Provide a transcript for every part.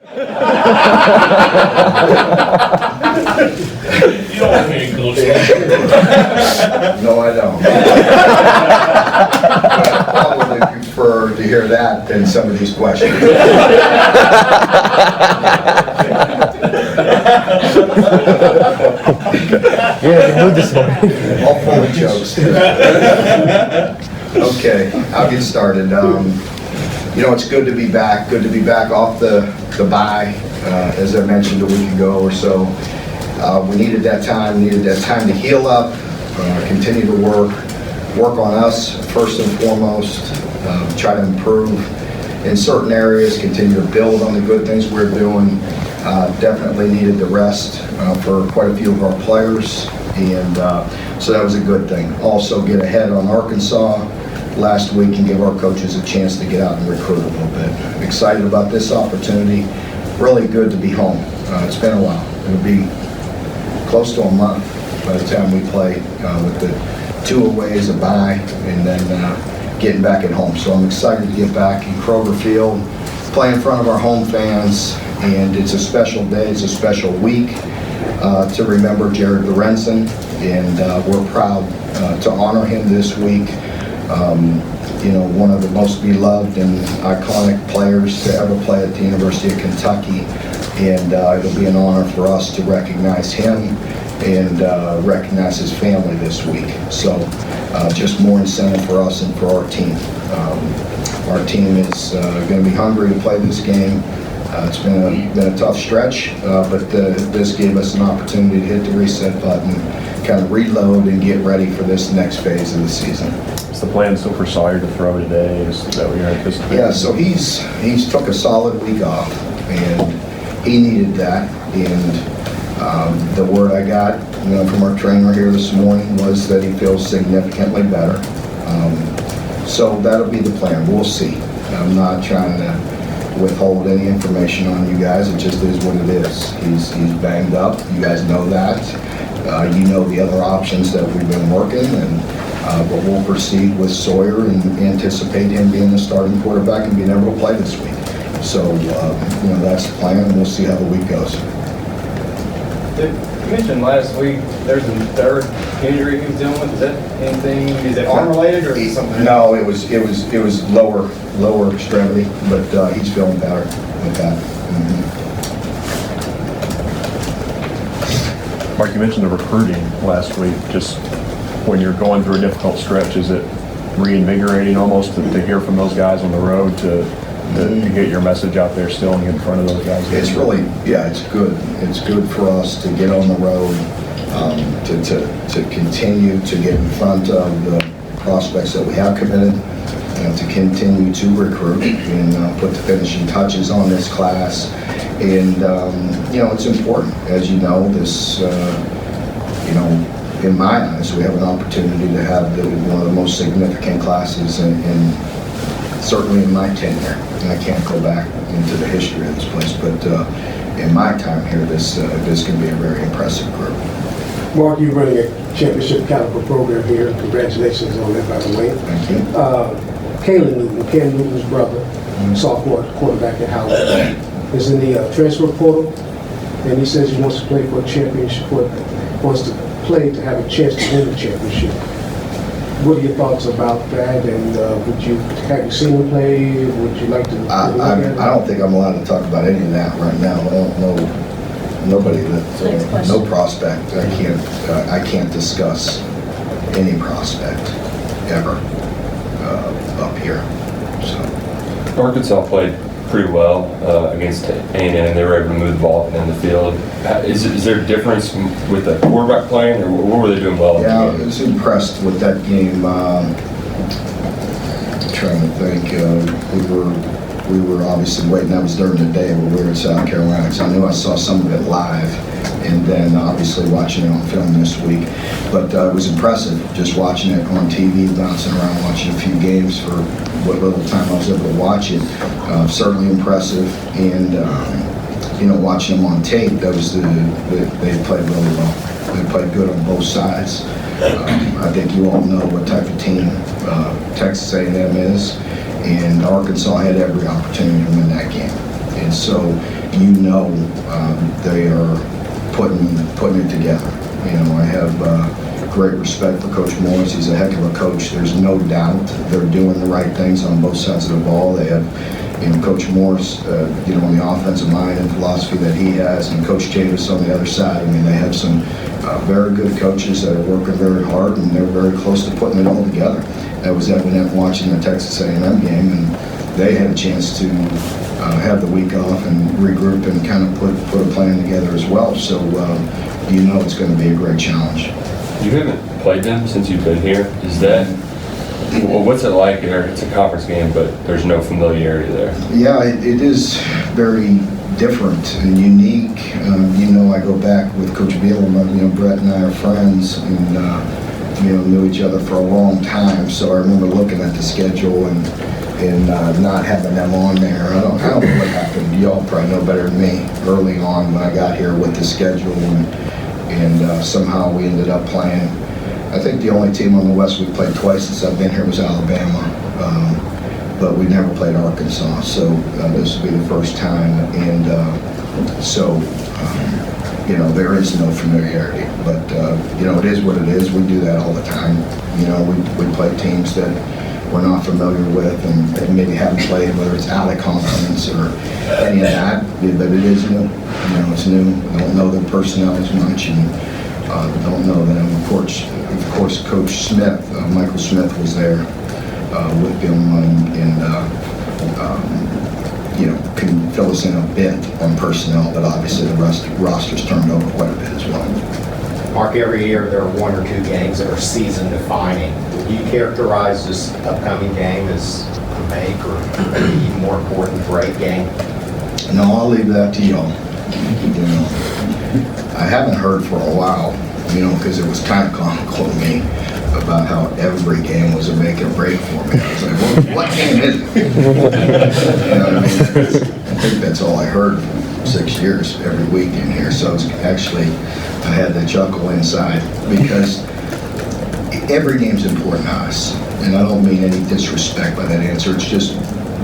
You don't want me in Coach. No, I don't. I probably prefer to hear that than some of these questions. Yeah, move this one. All full of jokes. Okay, I'll get started. You know, it's good to be back. Good to be back off the bye. As I mentioned a week ago or so, we needed that time. Needed that time to heal up, continue to work on us first and foremost. Try to improve in certain areas. Continue to build on the good things we're doing. Definitely needed the rest for quite a few of our players, and so that was a good thing. Also, get ahead on Arkansas last week and give our coaches a chance to get out and recruit a little bit. Excited about this opportunity. Really good to be home. It's been a while. It'll be close to a month by the time we play with the 2 aways, a bye, and then getting back at home. So I'm excited to get back in Kroger Field, play in front of our home fans, and it's a special day. It's a special week to remember Jared Lorenzen, and we're proud to honor him this week. You know, one of the most beloved and iconic players to ever play at the University of Kentucky, and it'll be an honor for us to recognize him and recognize his family this week. So just more incentive for us and for our team. Our team is going to be hungry to play this game. It's been a tough stretch, but this gave us an opportunity to hit the reset button, kind of reload and get ready for this next phase of the season. Is the plan still for Sawyer to throw today? Is that what you're anticipating? Yeah, so he's took a solid week off, and he needed that. And the word I got, you know, from our trainer here this morning was that he feels significantly better. So that'll be the plan. We'll see. I'm not trying to withhold any information on you guys. It just is what it is. He's banged up. You guys know that. You know the other options that we've been working, and but we'll proceed with Sawyer and anticipate him being the starting quarterback and being able to play this week. So you know, that's the plan, and we'll see how the week goes. You mentioned last week there's a third injury he was dealing with. Is that anything? Is it arm related or something? No, it was lower extremity, but he's feeling better with that. Mark, you mentioned the recruiting last week. Just when you're going through a difficult stretch, is it reinvigorating almost to hear from those guys on the road to get your message out there still and get in front of those guys? It's really, yeah, it's good. It's good for us to get on the road, to continue to get in front of the prospects that we have committed, to continue to recruit and put the finishing touches on this class. And, you know, it's important. As you know, this, you know, in my eyes, we have an opportunity to have one of the most significant classes in certainly in my tenure. And I can't go back into the history of this place, but in my time here, this can be a very impressive group. Mark, you're running a championship caliber program here. Congratulations on that, by the way. Thank you. Kalen Newton, Cam Newton's brother, sophomore quarterback at Howard, is in the transfer portal, and he says he wants to play for a championship, wants to play to have a chance to win the championship. What are your thoughts about that, and have you seen him play? Would you like to? I don't think I'm allowed to talk about any of that right now. I don't know nobody that no prospect. I can't discuss any prospect ever up here. So Arkansas played pretty well against A&M. They were able to move the ball in the field. Is there a difference with the quarterback playing, or what were they doing well? Yeah, I was impressed with that game. Trying to think, we were obviously waiting. That was during the day when we were in South Carolina, so I knew I saw some of it live, and then obviously watching it on film this week. But it was impressive just watching it on TV, bouncing around, watching a few games for what little time I was able to watch it. Certainly impressive, and you know, watching them on tape, they played really well. They played good on both sides. I think you all know what type of team Texas A&M is, and Arkansas had every opportunity to win that game. And so they are putting it together. I have great respect for Coach Morris. He's a heck of a coach. There's no doubt they're doing the right things on both sides of the ball. They have, Coach Morris, on the offensive mind and philosophy that he has, and Coach Chavis on the other side. They have some very good coaches that are working very hard, and they're very close to putting it all together. That was evident watching the Texas A&M game, and they had a chance to have the week off and regroup and kind of put a plan together as well. So it's going to be a great challenge. You haven't played them since you've been here. Is that, what's it like? It's a conference game, but there's no familiarity there. Yeah, it is very different and unique. I go back with Coach Bielema. Brett and I are friends, and knew each other for a long time. So I remember looking at the schedule and not having them on there. I don't know what happened. Y'all probably know better than me. Early on when I got here with the schedule, and somehow we ended up playing. I think the only team on the West we played twice since I've been here was Alabama, but we never played Arkansas. So this will be the first time, and there is no familiarity. But it is what it is. We do that all the time. We play teams that we're not familiar with and maybe haven't played, whether it's out of conference or any of that, but it is new. It's new. We don't know their personnel as much, and don't know them. Of course, Coach Smith, Michael Smith, was there with Bill and can fill us in a bit on personnel, but obviously the roster's turned over quite a bit as well. Mark, every year there are one or two games that are season defining. Would you characterize this upcoming game as a make or even more important great game? No, I'll leave that to y'all. I haven't heard for a while, because it was kind of comical to me about how every game was a make or break for me. I was like, well, what game is it? I think that's all I heard for 6 years, every week in here. So it's actually, I had to chuckle inside because every game's important to us. And I don't mean any disrespect by that answer. It's just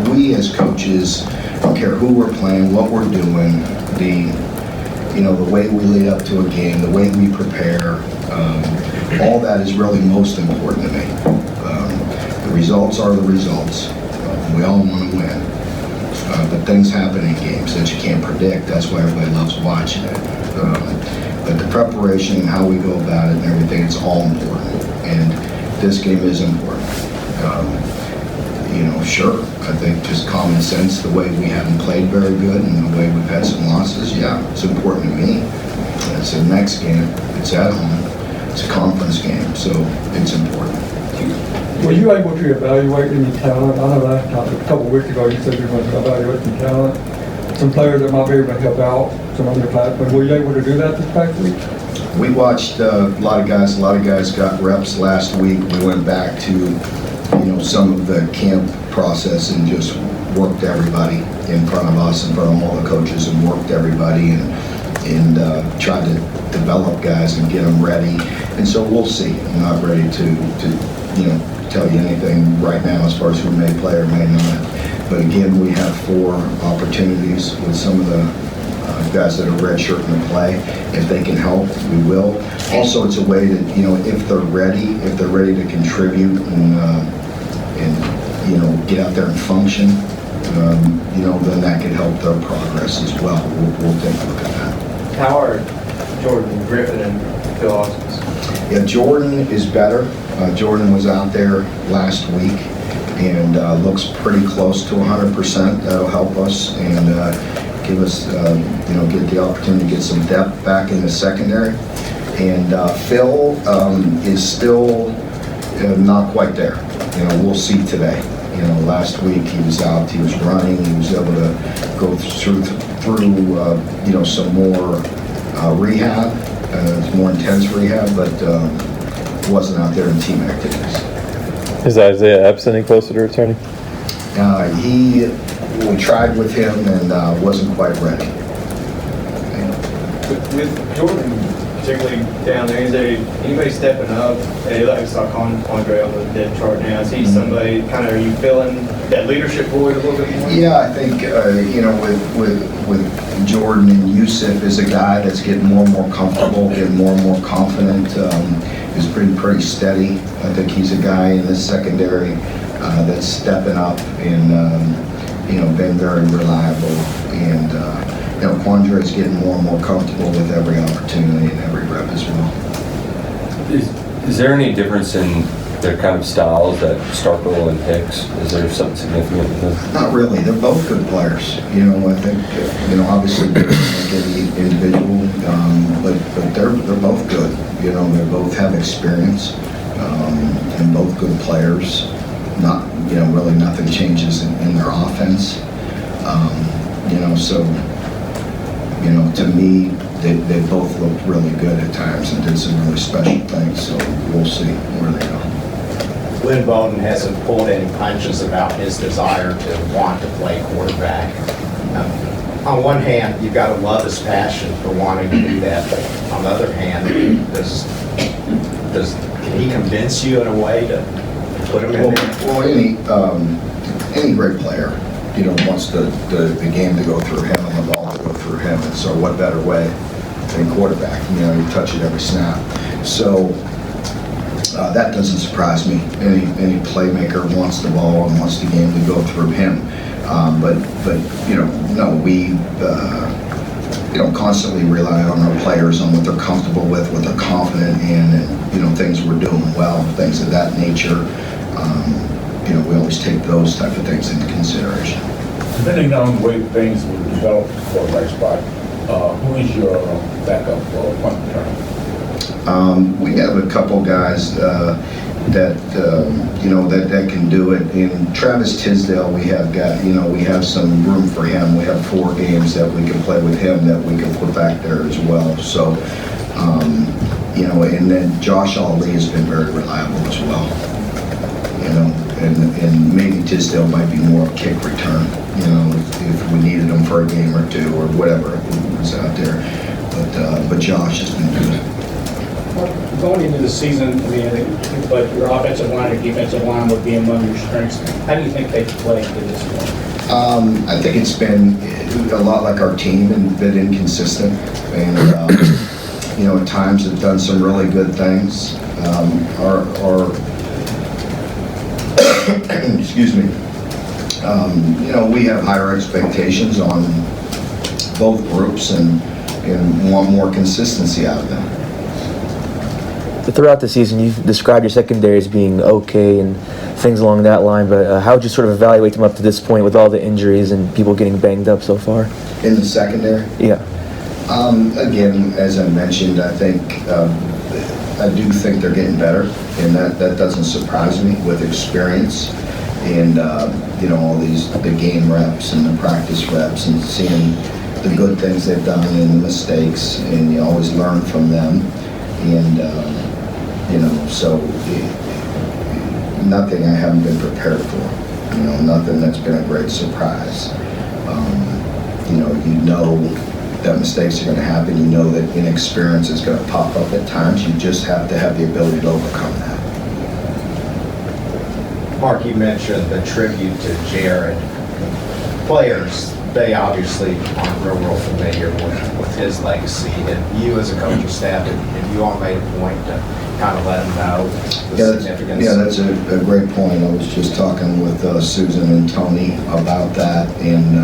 we as coaches, don't care who we're playing, what we're doing, the way we lead up to a game, the way we prepare, all that is really most important to me. The results are the results. We all want to win. But things happen in games that you can't predict. That's why everybody loves watching it. But the preparation and how we go about it and everything, it's all important. And this game is important. Sure, I think just common sense, the way we haven't played very good and the way we've had some losses, yeah, it's important to me. It's the next game, it's at home, it's a conference game, so it's important. Were you able to evaluate any talent? I know last time, a couple of weeks ago, you said you were going to evaluate some talent, some players that might be able to help out some other class, but were you able to do that this past week? We watched a lot of guys got reps last week. We went back to, some of the camp process and just worked everybody in front of us, in front of all the coaches, and worked everybody and tried to develop guys and get them ready. And so we'll see. I'm not ready to tell you anything right now as far as who may play or may not. But again, we have 4 opportunities with some of the guys that are redshirting to play. If they can help, we will. Also, it's a way that, if they're ready to contribute and get out there and function, then that could help their progress as well. We'll take a look at that. How are Jordan Griffin and Phil Osmond? Yeah, Jordan is better. Jordan was out there last week and looks pretty close to 100%. That'll help us and give us, get the opportunity to get some depth back in the secondary. And Phil is still not quite there. We'll see today. Last week he was out, he was running, he was able to go through some more rehab, more intense rehab, but wasn't out there in team activities. Is Isaiah Epps any closer to returning? We tried with him and wasn't quite ready. With Jordan particularly down there, is there anybody stepping up? Like I saw Andre on the depth chart now. Is he somebody, kind of, are you feeling that leadership void a little bit more? Yeah, I think, with Jordan and Yusuf is a guy that's getting more and more comfortable, getting more and more confident. He's been pretty steady. I think he's a guy in the secondary that's stepping up and, been very reliable. And, Quandre is getting more and more comfortable with every opportunity and every rep as well. Is there any difference in their kind of styles, that Starkville and Hicks? Is there something significant with them? Not really. They're both good players. I think, obviously they're like any individual, but they're both good. They both have experience and both good players. Not, really nothing changes in their offense. To me, they both looked really good at times and did some really special things. So we'll see where they go. Lynn Bowden hasn't pulled any punches about his desire to want to play quarterback. On one hand, you've got to love his passion for wanting to do that, but on the other hand, can he convince you in a way to put him in there? Well, any great player, wants the game to go through him and the ball to go through him, and so what better way than quarterback? You touch it every snap. So that doesn't surprise me. Any playmaker wants the ball and wants the game to go through him. But no, we constantly rely on our players, on what they're comfortable with, what they're confident in, and things we're doing well, things of that nature. We always take those type of things into consideration. Depending on the way things will develop for the right spot, who is your backup for punt return? We have a couple guys that can do it. In Travis Tisdale, we have some room for him. We have 4 games that we can play with him that we can put back there as well. So, and then Josh Ali has been very reliable as well. And maybe Tisdale might be more of a kick return, if we needed him for a game or two or whatever was out there. But Josh has been good. Going into the season, but your offensive line or defensive line would be among your strengths. How do you think they play to this point? I think it's been a lot like our team and a bit inconsistent. And, at times have done some really good things. Excuse me. We have higher expectations on both groups and want more consistency out of them. Throughout the season, you've described your secondary as being okay and things along that line, but how would you sort of evaluate them up to this point with all the injuries and people getting banged up so far? In the secondary? Yeah. Again, as I mentioned, I do think they're getting better, and that doesn't surprise me with experience and all the game reps and the practice reps and seeing the good things they've done and the mistakes, and you always learn from them. And so nothing I haven't been prepared for. Nothing that's been a great surprise. That mistakes are going to happen. You know that inexperience is going to pop up at times. You just have to have the ability to overcome that. Mark, you mentioned the tribute to Jared. Players, they obviously aren't real familiar with his legacy. And you as a coaching staff, have you all made a point to kind of let them know the significance? Yeah, that's a great point. I was just talking with Susan and Tony about that, and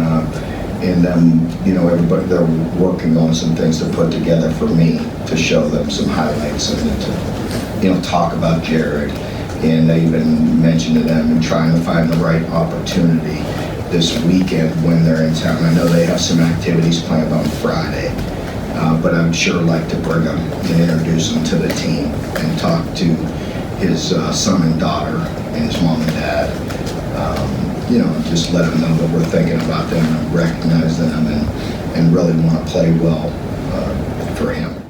them, everybody, they're working on some things to put together for me to show them some highlights and to, talk about Jared. And they even mentioned to them and trying to find the right opportunity this weekend when they're in town. I know they have some activities planned on Friday, but I'd sure like to bring them and introduce them to the team and talk to his son and daughter and his mom and dad. Just let them know that we're thinking about them and recognize them and really want to play well for him.